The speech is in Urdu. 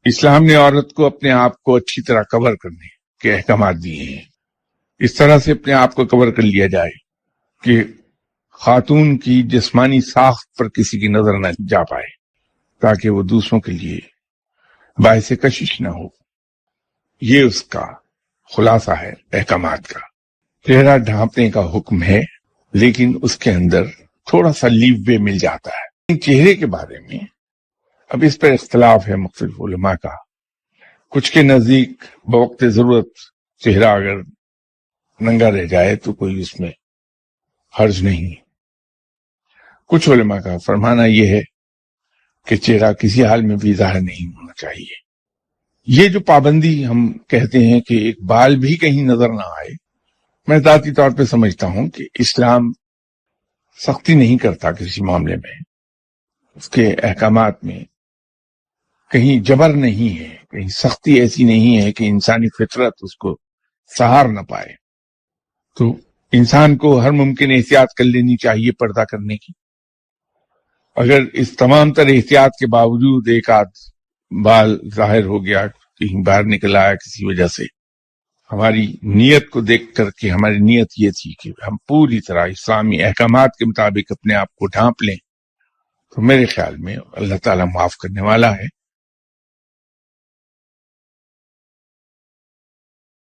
اسلام نے عورت کو اپنے آپ کو اچھی طرح کور کرنے کے احکامات دیے ہیں. اس طرح سے اپنے آپ کو کور کر لیا جائے کہ خاتون کی جسمانی ساخت پر کسی کی نظر نہ جا پائے، تاکہ وہ دوسروں کے لیے باعث کشش نہ ہو. یہ اس کا خلاصہ ہے احکامات کا. چہرہ ڈھانپنے کا حکم ہے، لیکن اس کے اندر تھوڑا سا لیو وے مل جاتا ہے. چہرے کے بارے میں اب اس پر اختلاف ہے مختلف علماء کا. کچھ کے نزدیک بوقت ضرورت چہرہ اگر ننگا رہ جائے تو کوئی اس میں حرج نہیں. کچھ علماء کا فرمانا یہ ہے کہ چہرہ کسی حال میں بھی ظاہر نہیں ہونا چاہیے. یہ جو پابندی ہم کہتے ہیں کہ ایک بال بھی کہیں نظر نہ آئے، میں ذاتی طور پہ سمجھتا ہوں کہ اسلام سختی نہیں کرتا کسی معاملے میں. اس کے احکامات میں کہیں جبر نہیں ہے، کہیں سختی ایسی نہیں ہے کہ انسانی فطرت اس کو سہار نہ پائے. تو انسان کو ہر ممکن احتیاط کر لینی چاہیے پردہ کرنے کی. اگر اس تمام تر احتیاط کے باوجود ایک آدھ بال ظاہر ہو گیا، کہیں باہر نکل آیا کسی وجہ سے، ہماری نیت کو دیکھ کر کے ہماری نیت یہ تھی کہ ہم پوری طرح اسلامی احکامات کے مطابق اپنے آپ کو ڈھانپ لیں، تو میرے خیال میں اللہ تعالیٰ معاف کرنے والا ہے.